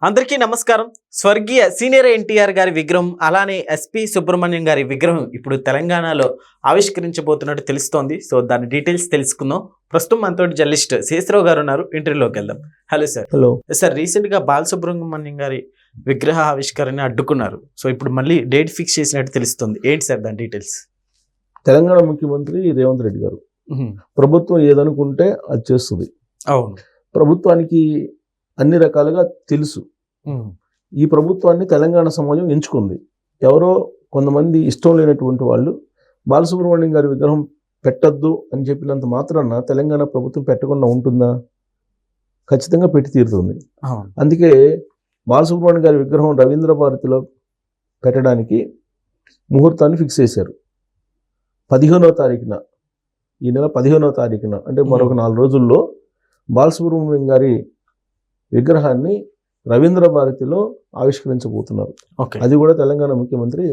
అందరికీ నమస్కారం. స్వర్గీయ సీనియర్ ఎన్టీఆర్ గారి విగ్రహం అలానే ఎస్పీ సుబ్రహ్మణ్యం గారి విగ్రహం ఇప్పుడు తెలంగాణలో ఆవిష్కరించబోతున్నట్టు తెలుస్తోంది. సో దాని డీటెయిల్స్ తెలుసుకుందాం. ప్రస్తుతం మనతోటి జర్నలిస్ట్ శేషరావు గారు ఉన్నారు. ఇంటర్వ్యూలోకి వెళ్దాం. Hello sir. Hello sir, recent గా బాలసుబ్రహ్మణ్యం గారి విగ్రహ ఆవిష్కరణ అడ్డుకున్నారు. సో ఇప్పుడు మళ్ళీ డేట్ ఫిక్స్ చేసినట్టు తెలుస్తుంది. ఏంటి సార్ దాని డీటెయిల్స్? తెలంగాణ ముఖ్యమంత్రి రేవంత్ రెడ్డి గారు ప్రభుత్వం ఏదనుకుంటే అది చేస్తుంది. అవును, ప్రభుత్వానికి అన్ని రకాలుగా తెలుసు. ఈ ప్రభుత్వాన్ని తెలంగాణ సమాజం ఎంచుకుంది. ఎవరో కొంతమంది ఇష్టం లేనటువంటి వాళ్ళు బాలసుబ్రహ్మణ్యం గారి విగ్రహం పెట్టద్దు అని చెప్పినంత మాత్రాన తెలంగాణ ప్రభుత్వం పెట్టకుండా ఉంటుందా? ఖచ్చితంగా పెట్టి తీరుతుంది. అందుకే బాలసుబ్రహ్మణ్యం గారి విగ్రహం రవీంద్ర భారతిలో పెట్టడానికి ముహూర్తాన్ని ఫిక్స్ చేశారు. 15వ తారీఖున, ఈ నెల 15వ తారీఖున, అంటే మరొక 4 రోజుల్లో బాలసుబ్రహ్మణ్యం గారి విగ్రహాన్ని రవీంద్ర భారతిలో ఆవిష్కరించబోతున్నారు. అది కూడా తెలంగాణ ముఖ్యమంత్రి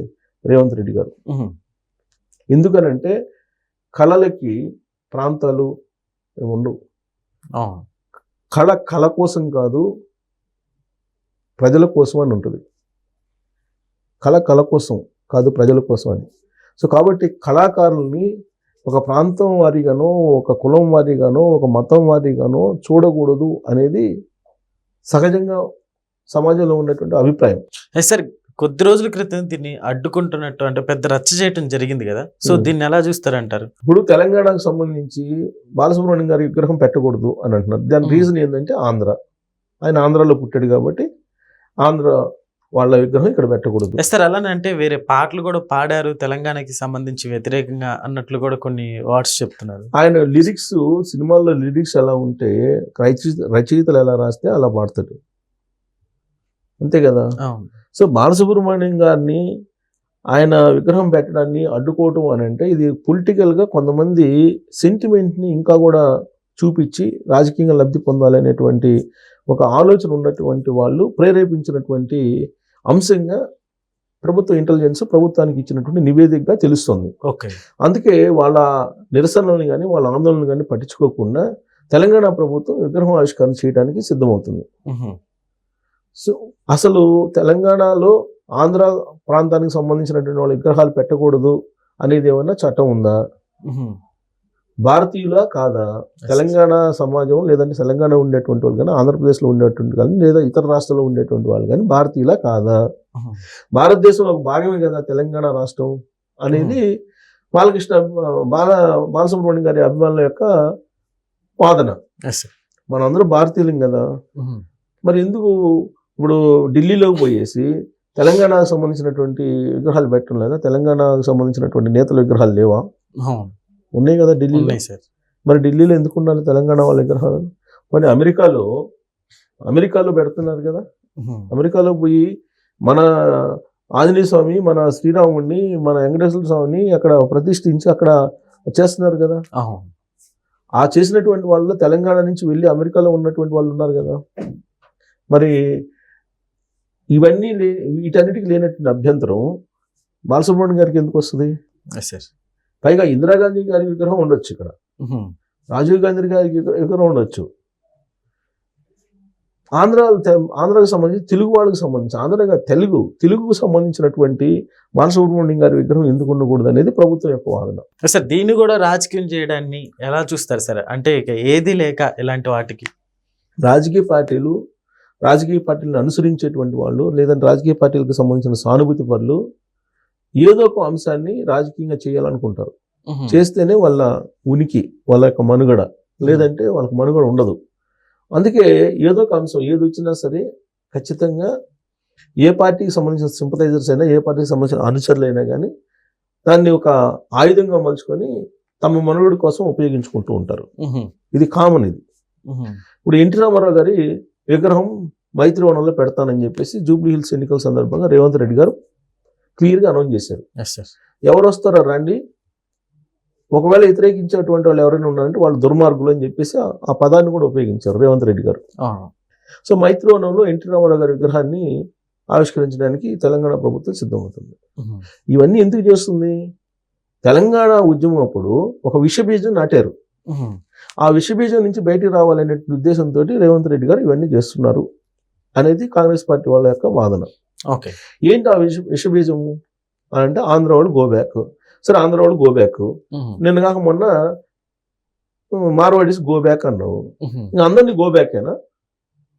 రేవంత్ రెడ్డి గారు. ఎందుకనంటే కళలకి ప్రాంతాలు ఉండవు. కళ కోసం కాదు, ప్రజల కోసం అని ఉంటుంది. కళ కోసం కాదు, ప్రజల కోసం అని. సో కాబట్టి కళాకారుల్ని ఒక ప్రాంతం వారిగానో, ఒక కులం వారిగానో, ఒక మతం వారిగానో చూడకూడదు అనేది సహజంగా సమాజంలో ఉన్నటువంటి అభిప్రాయం. సార్, కొద్ది రోజుల క్రితం దీన్ని అడ్డుకుంటున్నట్టు అంటే పెద్ద రచ్చ చేయడం జరిగింది కదా. సో దీన్ని ఎలా చూస్తారంటారు? ఇప్పుడు తెలంగాణకు సంబంధించి బాలసుబ్రహ్మణ్యం గారి విగ్రహం పెట్టకూడదు అని అంటున్నారు. దాని రీజన్ ఏంటంటే ఆయన ఆంధ్రాలో పుట్టాడు కాబట్టి ఆంధ్ర వాళ్ళ విగ్రహం ఇక్కడ పెట్టకూడదు. సార్, అలానే అంటే వేరే పాటలు కూడా పాడారు తెలంగాణకి సంబంధించి వ్యతిరేకంగా అన్నట్లు కూడా కొన్ని వర్డ్స్ చెప్తున్నారు. ఆయన లిరిక్స్, సినిమాల్లో లిరిక్స్ ఎలా ఉంటే రచయితలు ఎలా రాస్తే అలా పాడతాడు, అంతే కదా. సో బాలసుబ్రహ్మణ్యం గారిని ఆయన విగ్రహం పెట్టడాన్ని అడ్డుకోవటం అని అంటే ఇది పొలిటికల్గా కొంతమంది సెంటిమెంట్ని ఇంకా కూడా చూపించి రాజకీయంగా లబ్ధి పొందాలనేటువంటి ఒక ఆలోచన ఉన్నటువంటి వాళ్ళు ప్రేరేపించినటువంటి అంశంగా ప్రభుత్వ ఇంటెలిజెన్స్ ప్రభుత్వానికి ఇచ్చినటువంటి నివేదికగా తెలుస్తుంది. అందుకే వాళ్ళ నిరసనలను కానీ వాళ్ళ ఆందోళనలు కానీ పట్టించుకోకుండా తెలంగాణ ప్రభుత్వం విగ్రహం ఆవిష్కరణ చేయడానికి సిద్ధమవుతుంది. సో అసలు తెలంగాణలో ఆంధ్ర ప్రాంతానికి సంబంధించినటువంటి వాళ్ళ విగ్రహాలు పెట్టకూడదు అనేది ఏమన్నా చట్టం ఉందా? భారతీయులా కాదా? తెలంగాణ సమాజం లేదంటే తెలంగాణ ఉండేటువంటి వాళ్ళు కానీ, ఆంధ్రప్రదేశ్లో ఉండేటువంటి కానీ, లేదా ఇతర రాష్ట్రాల్లో ఉండేటువంటి వాళ్ళు కానీ భారతీయులా కాదా? భారతదేశంలో ఒక భాగమే కదా తెలంగాణ రాష్ట్రం అనేది బాలసుబ్రహ్మణ్యం గారి అభిమానుల యొక్క వాదన. మనందరూ భారతీయులం కదా. మరి ఎందుకు ఇప్పుడు ఢిల్లీలోకి పోయేసి తెలంగాణకు సంబంధించినటువంటి విగ్రహాలు పెట్టడం లేదా? తెలంగాణకు సంబంధించినటువంటి నేతల విగ్రహాలు లేవా? ఉన్నాయి కదా ఢిల్లీలో. మరి ఢిల్లీలో ఎందుకు ఉండాలి తెలంగాణ వాళ్ళ విగ్రహాలు? మరి అమెరికాలో పెడుతున్నారు కదా. అమెరికాలో పోయి మన ఆంజనేయ స్వామి, మన శ్రీరాముడిని, మన వెంకటేశ్వర స్వామిని అక్కడ ప్రతిష్ఠించి అక్కడ చేస్తున్నారు కదా. ఆ చేసినటువంటి వాళ్ళు తెలంగాణ నుంచి వెళ్ళి అమెరికాలో ఉన్నటువంటి వాళ్ళు ఉన్నారు కదా. మరి వీటన్నిటికీ లేనటువంటి అభ్యంతరం బాలసుబ్రహ్మణ్యం గారికి ఎందుకు వస్తుంది? పైగా ఇందిరాగాంధీ గారి విగ్రహం ఉండొచ్చు ఇక్కడ, రాజీవ్ గాంధీ గారి విగ్రహం ఉండొచ్చు. ఆంధ్రాకు సంబంధించి తెలుగు వాళ్ళకి సంబంధించి తెలుగుకు సంబంధించినటువంటి బాలసుబ్రహ్మణ్యం గారి విగ్రహం ఎందుకు ఉండకూడదు అనేది ప్రభుత్వం యొక్క వాదన. సార్, దీన్ని కూడా రాజకీయం చేయడాన్ని ఎలా చూస్తారు సార్? అంటే ఇక ఏది లేక ఇలాంటి వాటికి రాజకీయ పార్టీలను అనుసరించేటువంటి వాళ్ళు లేదంటే రాజకీయ పార్టీలకు సంబంధించిన సానుభూతి పరులు ఏదో ఒక అంశాన్ని రాజకీయంగా చేయాలనుకుంటారు. చేస్తేనే వాళ్ళ ఉనికి, వాళ్ళ యొక్క మనుగడ, లేదంటే వాళ్ళకి మనుగడ ఉండదు. అందుకే ఏదో ఒక అంశం ఏది వచ్చినా సరే ఖచ్చితంగా ఏ పార్టీకి సంబంధించిన సింపథైజర్స్ అయినా, ఏ పార్టీకి సంబంధించిన అనుచరులైనా కానీ దాన్ని ఒక ఆయుధంగా మలుచుకొని తమ మనుగడ కోసం ఉపయోగించుకుంటూ ఉంటారు. ఇది కామన్. ఇది ఇప్పుడు ఎన్టీ రామారావు గారి విగ్రహం మైత్రివనంలో పెడతానని చెప్పేసి జూబ్లీ హిల్స్ ఎన్నికల సందర్భంగా రేవంత్ రెడ్డి గారు క్లియర్గా అనౌన్స్ చేశారు. ఎవరు వస్తారో రండి, ఒకవేళ వ్యతిరేకించేటువంటి వాళ్ళు ఎవరైనా ఉన్నారంటే వాళ్ళు దుర్మార్గులు అని చెప్పేసి ఆ పదాన్ని కూడా ఉపయోగించారు రేవంత్ రెడ్డి గారు. సో మైత్రివనంలో ఎన్టీ రామారావు గారి విగ్రహాన్ని ఆవిష్కరించడానికి తెలంగాణ ప్రభుత్వం సిద్ధమవుతుంది. ఇవన్నీ ఎందుకు చేస్తుంది? తెలంగాణ ఉద్యమం అప్పుడు ఒక విషబీజం నాటారు. ఆ విషబీజం నుంచి బయటికి రావాలనే ఉద్దేశంతో రేవంత్ రెడ్డి గారు ఇవన్నీ చేస్తున్నారు అనేది కాంగ్రెస్ పార్టీ వాళ్ళ యొక్క వాదన. ఓకే. ఏంటి ఆ విషబీజము అని అంటే ఆంధ్ర వాళ్ళు గో బ్యాక్. సరే ఆంధ్ర వాళ్ళు గో బ్యాక్, నిన్న కాక మొన్న మార్వాడీస్ గో బ్యాక్ అన్నావు. ఇంకా అందరినీ గో బ్యాకేనా?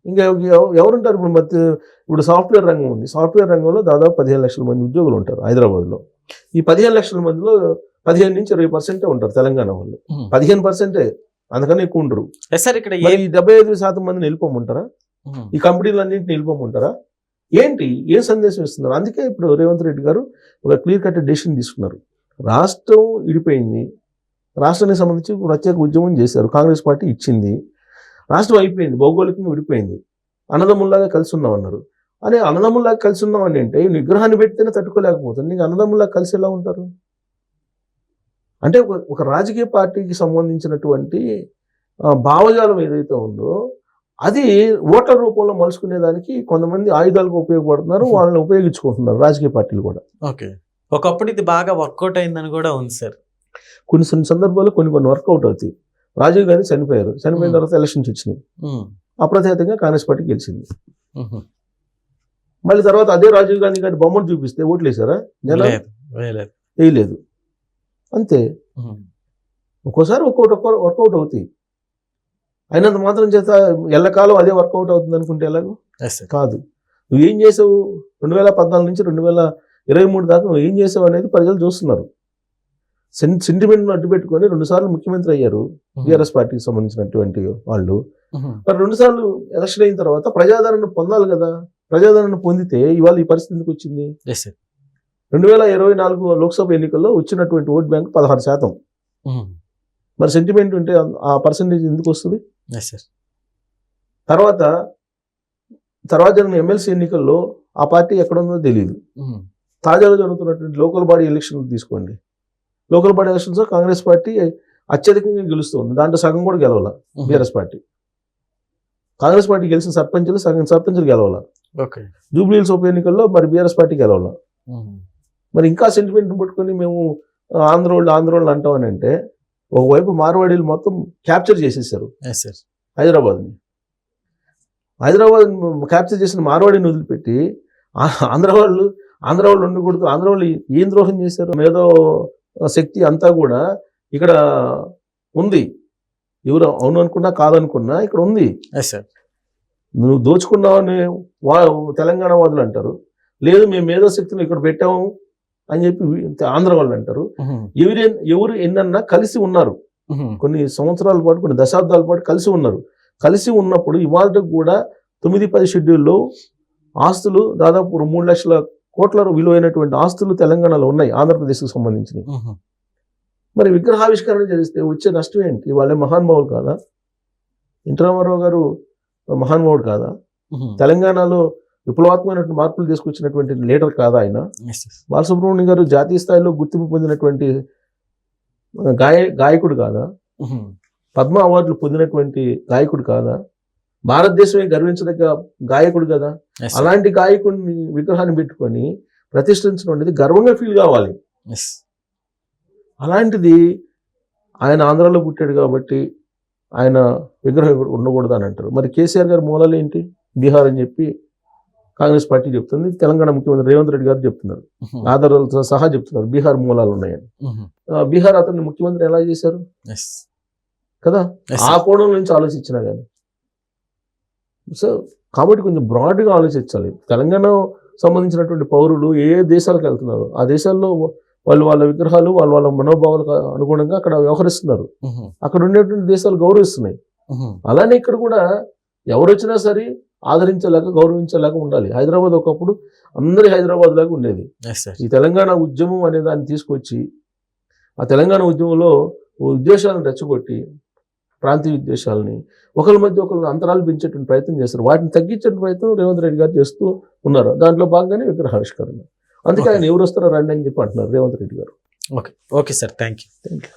ఇంకా ఎవరుంటారు ఇప్పుడు? ఇప్పుడు సాఫ్ట్వేర్ రంగం ఉంది. సాఫ్ట్వేర్ రంగంలో దాదాపు 15 లక్షల మంది ఉద్యోగులు ఉంటారు హైదరాబాద్లో. ఈ 15 లక్షల మందిలో 15 నుంచి 20% ఉంటారు తెలంగాణ వాళ్ళు. 15%, అందుకని ఎక్కువ ఉండరు. సార్ ఇక్కడ 75% మందిని వెళ్ళిపోమంటారా? ఈ కంపెనీలన్నింటిని వెళ్ళిపోమంటారా? ఏంటి ఏం సందేశం ఇస్తున్నారు? అందుకే ఇప్పుడు రేవంత్ రెడ్డి గారు ఒక క్లియర్ కట్ డెసిషన్ తీసుకున్నారు. రాష్ట్రం విడిపోయింది, రాష్ట్రానికి సంబంధించి ప్రత్యేక ఉద్యమం చేశారు, కాంగ్రెస్ పార్టీ ఇచ్చింది, రాష్ట్రం అయిపోయింది, భౌగోళికంగా విడిపోయింది, అన్నదమ్ముల్లాగా కలిసి ఉన్నామన్నారు. అనే అన్నదమ్ముల్లాగా కలిసి ఉన్నామని అంటే నిగ్రహాన్ని పెడితేనే తట్టుకోలేకపోతుంది. నీకు అన్నదమ్ముల్లాగా కలిసి ఎలా ఉంటారు? అంటే ఒక రాజకీయ పార్టీకి సంబంధించినటువంటి భావజాలం ఏదైతే ఉందో అది ఓట్ల రూపంలో మలుచుకునేదానికి కొంతమంది ఆయుధాలకు ఉపయోగపడుతున్నారు, వాళ్ళని ఉపయోగించుకుంటున్నారు రాజకీయ పార్టీలు కూడా. ఓకే. ఒకప్పుడు ఇది బాగా వర్కౌట్ అయిందని కూడా ఉంది సార్. కొన్ని సందర్భాల్లో కొన్ని వర్కౌట్ అవుతాయి. రాజీవ్ గాంధీ చనిపోయారు, చనిపోయిన తర్వాత ఎలక్షన్స్ వచ్చినాయి, అప్రతిహతంగా కాంగ్రెస్ పార్టీ గెలిచింది. మళ్ళీ తర్వాత అదే రాజీవ్ గాంధీ గారి బొమ్మను చూపిస్తే ఓట్లు వేసారా? వేయలేదు. అంతే. ఒక్కోసారి వర్కౌట్ అవుతాయి. అయినంత మాత్రం చేత ఎల్లకాలం అదే వర్కౌట్ అవుతుంది అనుకుంటే ఎలాగో కాదు. నువ్వేం చేసావు 2014 నుంచి 2023 దాకా నువ్వు ఏం చేసావు అనేది ప్రజలు చూస్తున్నారు. సెంటిమెంట్ను అడ్డు పెట్టుకొని 2 సార్లు ముఖ్యమంత్రి అయ్యారు బీఆర్ఎస్ పార్టీకి సంబంధించినటువంటి వాళ్ళు. మరి 2 సార్లు ఎలక్షన్ అయిన తర్వాత ప్రజాదరణ పొందాలి కదా. ప్రజాదరణ పొందితే ఇవాళ ఈ పరిస్థితికి వచ్చింది. 2024 లోక్సభ ఎన్నికల్లో వచ్చినటువంటి ఓట్ బ్యాంక్ 16%. మరి సెంటిమెంట్ ఉంటే ఆ పర్సంటేజ్ ఎందుకు వస్తుంది? తర్వాత జరిగిన ఎమ్మెల్సీ ఎన్నికల్లో ఆ పార్టీ ఎక్కడుందో తెలియదు. తాజాగా జరుగుతున్నటువంటి లోకల్ బాడీ ఎలక్షన్ తీసుకోండి. Local body elections Congress party అత్యధికంగా గెలుస్తుంది. దాంట్లో సగం కూడా గెలవాల బీఆర్ఎస్ పార్టీ. కాంగ్రెస్ పార్టీ గెలిచిన సగం సర్పంచులు గెలవాల. జూబ్లీ హిల్స్ ఉప ఎన్నికల్లో మరి బీఆర్ఎస్ పార్టీ గెలవాల. మరి ఇంకా సెంటిమెంట్ పట్టుకొని మేము ఆంధ్ర వాళ్ళు అంటామని అంటే ఒకవైపు మార్వాడీలు మొత్తం క్యాప్చర్ చేసేసారు హైదరాబాద్ క్యాప్చర్ చేసిన మార్వాడిని వదిలిపెట్టి ఆంధ్ర వాళ్ళు ఉండకూడదు. ఆంధ్ర వాళ్ళు ఏం ద్రోహం చేశారు? మేధో శక్తి అంతా కూడా ఇక్కడ ఉంది. ఎవరు అవును అనుకున్నా కాదనుకున్నా ఇక్కడ ఉంది. నువ్వు దోచుకున్నావని తెలంగాణ వాదులు అంటారు. లేదు మేము మేధో శక్తిని ఇక్కడ పెట్టాము అని చెప్పి ఆంధ్ర వాళ్ళు అంటారు. ఎవరు ఎన్నన్నా కలిసి ఉన్నారు. కొన్ని సంవత్సరాల పాటు, కొన్ని దశాబ్దాల పాటు కలిసి ఉన్నారు. కలిసి ఉన్నప్పుడు ఇవాళ కూడా 9-10 షెడ్యూల్లో ఆస్తులు దాదాపు 3 లక్షల కోట్ల విలువైనటువంటి ఆస్తులు తెలంగాణలో ఉన్నాయి, ఆంధ్రప్రదేశ్కి సంబంధించినవి. మరి విగ్రహావిష్కరణ చేస్తే వచ్చే నష్టం ఏంటి? వాళ్ళే మహానుభావులు కాదా? ఎన్టీ రామారావు గారు మహానుభావుడు కాదా? తెలంగాణలో విప్లవాత్మకమైనటువంటి మార్పులు తీసుకొచ్చినటువంటి లీడర్ కాదా ఆయన? బాలసుబ్రహ్మణ్యం గారు జాతీయ స్థాయిలో గుర్తింపు పొందినటువంటి గాయకుడు కాదా? పద్మ అవార్డులు పొందినటువంటి గాయకుడు కాదా? భారతదేశమే గర్వించదగ్గ గాయకుడు కదా. అలాంటి గాయకుడిని విగ్రహాన్ని పెట్టుకొని ప్రతిష్ఠించడం అనేది గర్వంగా ఫీల్ కావాలి. అలాంటిది ఆయన ఆంధ్రాలో పుట్టాడు కాబట్టి ఆయన విగ్రహం ఉండకూడదు అని అంటారు. మరి కేసీఆర్ గారి మూలాలు ఏంటి? బీహార్ అని చెప్పి కాంగ్రెస్ పార్టీ చెప్తుంది, తెలంగాణ ముఖ్యమంత్రి రేవంత్ రెడ్డి గారు చెప్తున్నారు, ఆధారాలతో సహా చెప్తున్నారు బీహార్ మూలాలు ఉన్నాయని. బీహార్ అతన్ని ముఖ్యమంత్రి ఎలా చేశారు కదా? ఆ కోణం నుంచి ఆలోచించినా కానీ. సో కాబట్టి కొంచెం బ్రాడ్గా ఆలోచించాలి. తెలంగాణ సంబంధించినటువంటి పౌరులు ఏ దేశాలకు వెళ్తున్నారు, ఆ దేశాల్లో వాళ్ళ విగ్రహాలు వాళ్ళ మనోభావాలకు అనుగుణంగా అక్కడ వ్యవహరిస్తున్నారు. అక్కడ ఉండేటువంటి దేశాలు గౌరవిస్తున్నాయి. అలానే ఇక్కడ కూడా ఎవరు వచ్చినా సరే ఆదరించేలాగా, గౌరవించేలాగా ఉండాలి. హైదరాబాద్ ఒకప్పుడు అందరి హైదరాబాద్ లాగా ఉండేది. ఈ తెలంగాణ ఉద్యమం అనే దాన్ని తీసుకొచ్చి ఆ తెలంగాణ ఉద్యమంలో ఉద్దేశాలను రెచ్చగొట్టి ప్రాంతీయ ఉద్దేశాలని ఒకరి మధ్య ఒకరు అంతరాలు పెంచేటువంటి ప్రయత్నం చేస్తారు. వాటిని తగ్గించే ప్రయత్నం రేవంత్ రెడ్డి గారు చేస్తూ ఉన్నారు. దాంట్లో భాగంగానే విగ్రహావిష్కరణ. అందుకే ఆయన ఎవరు వస్తారో రండి అని చెప్పి అంటున్నారు రేవంత్ రెడ్డి గారు. Okay sir, thank you.